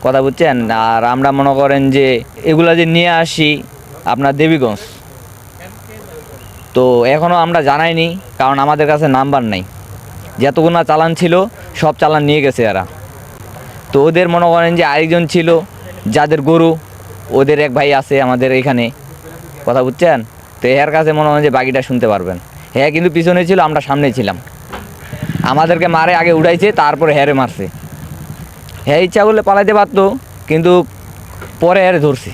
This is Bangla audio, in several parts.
কথা বুঝছেন। আর আমরা মনে করেন যে এগুলা যে নিয়ে আসি আপনার দেবীগঞ্জ, তো এখনও আমরা জানাইনি, কারণ আমাদের কাছে নাম্বার নাই। যতগুলো চালান ছিল সব চালান নিয়ে গেছে এরা। তো ওদের মনে করেন যে আরেকজন ছিল যাদের গরু, ওদের এক ভাই আছে আমাদের এখানে, কথা বুঝছেন। তো এর কাছে মনে হয় যে বাকিটা শুনতে পারবেন। হ্যাঁ কিন্তু পিছনে ছিল, আমরা সামনে ছিলাম। আমাদেরকে মারে আগে উড়াইছে, তারপরে হ্যারে মারছে। হ্যাঁ ইচ্ছা করলে পালাইতে পারতো, কিন্তু পরে হ্যারে ধরছে।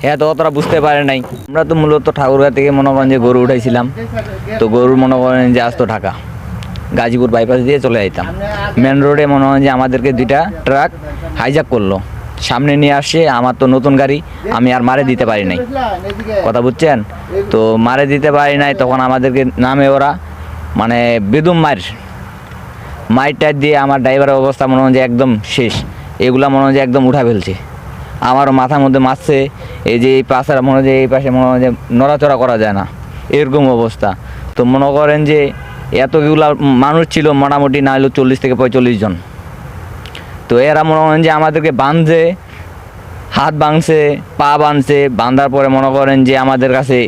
হ্যাঁ তো অতটা বুঝতে পারে নাই। আমরা তো মূলত ঠাকুরগাঁ থেকে মনে করেন যে গরু উঠাইছিলাম। তো গরু মনে করেন যে আসতো ঢাকা, গাজীপুর বাইপাস দিয়ে চলে যেতাম। মেন রোডে মনে হয় যে আমাদেরকে 2টা ট্রাক হাইজ্যাক করলো, সামনে নিয়ে আসে। আমার তো নতুন গাড়ি, আমি আর মারে দিতে পারি নাই, কথা বুঝছেন। তো মারে দিতে পারি নাই, তখন আমাদেরকে নামে ওরা মানে বেদম মাইর দিয়ে আমার ড্রাইভারের অবস্থা মনে হয় যে একদম শেষ। এগুলা মনে হয় যে একদম উঠা ফেলছে, আমারও মাথার মধ্যে মারছে। এই যে এই পাশের মনে হয় যে এই পাশে মনে হয় যে নড়াচড়া করা যায় না, এরকম অবস্থা। তো মনে করেন যে এতগুলা মানুষ ছিল, মোটামুটি না হলেও 40 থেকে 45 জন। তো এরা মনে করেন যে আমাদেরকে বাঁধছে, হাত বাঁধছে, পা বাঁধছে। বাঁধার পরে মনে করেন যে আমাদের কাছে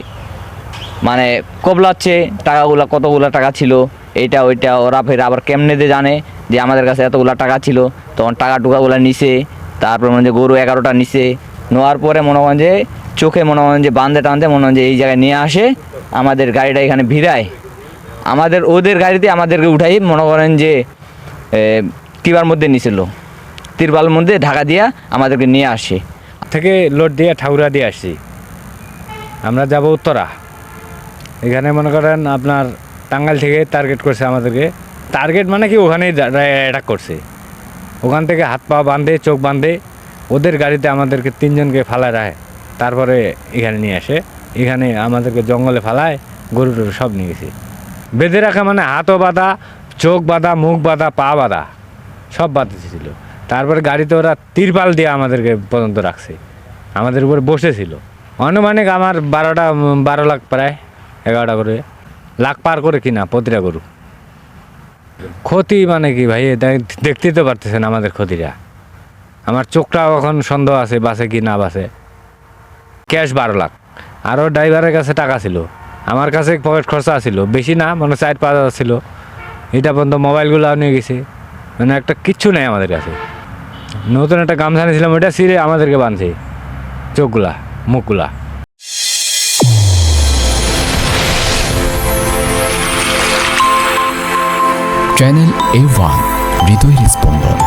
মানে কবলাচ্ছে টাকাগুলা, কতগুলো টাকা ছিল এইটা ওইটা। ওরা ফের আবার কেমনে দিয়ে জানে যে আমাদের কাছে এতগুলো টাকা ছিল। তখন টাকা টুকাগুলো নিছে। তারপর মনে হয় যে গরু 11টা নিছে। নেওয়ার পরে মনে করেন যে চোখে মনে করেন যে বাঁধতে টানতে মনে হয় যে এই জায়গায় নিয়ে আসে, আমাদের গাড়িটা এখানে ভিড়ায়। ওদের গাড়িতে আমাদেরকে উঠাই মনে করেন যে টিবার মধ্যে নিছিল, তিরপালের মধ্যে ঢাকা দিয়া আমাদেরকে নিয়ে আসে। থেকে লোড দিয়ে ঠাকুরা দিয়ে আসছি। আমরা যাব উত্তরা। এখানে মনে করেন আপনার টাঙ্গাইল থেকে টার্গেট করছে আমাদেরকে। টার্গেট মানে কি ওখানেই অ্যাটাক করছে। ওখান থেকে হাত পা বাঁধে, চোখ বাঁধে, ওদের গাড়িতে আমাদেরকে 3 জনকে ফালায় রাখে। তারপরে এখানে নিয়ে আসে। এখানে আমাদেরকে জঙ্গলে ফালায়, গরু টরু সব নিয়ে গেছে। বেঁধে রাখা মানে হাতও বাঁধা, চোখ বাঁধা, মুখ বাঁধা, পা বাঁধা, সব বাঁধেছিল। তারপরে গাড়িতে ওরা তিরপাল দিয়ে আমাদেরকে পর্যন্ত রাখছে, আমাদের উপরে বসেছিল। আনুমানিক আমার 12 লাখ, প্রায় 11টা করে লাখ পার করে কিনা প্রতিটা গরু। ক্ষতি মানে কি ভাই, দেখতেই তো পারতেছেন আমাদের ক্ষতিটা। আমার চোখটাও এখন সন্দেহ আছে বাসে কি না বাসে। ক্যাশ 12 লাখ, আরও ড্রাইভারের কাছে টাকা ছিল, আমার কাছে পকেট খরচা ছিল বেশি না, মানে 4-5 হাজার ছিল। এটা পর্যন্ত মোবাইলগুলো নিয়ে গেছে, মানে একটা কিচ্ছু নেই আমাদের কাছে। নতুন একটা গামছা নিয়েছিলাম, ওইটা ছিঁড়ে আমাদেরকে বাঁধছে চোখগুলা, মুখগুলা। চ্যানেল A1 হৃদয়ের স্পন্দন।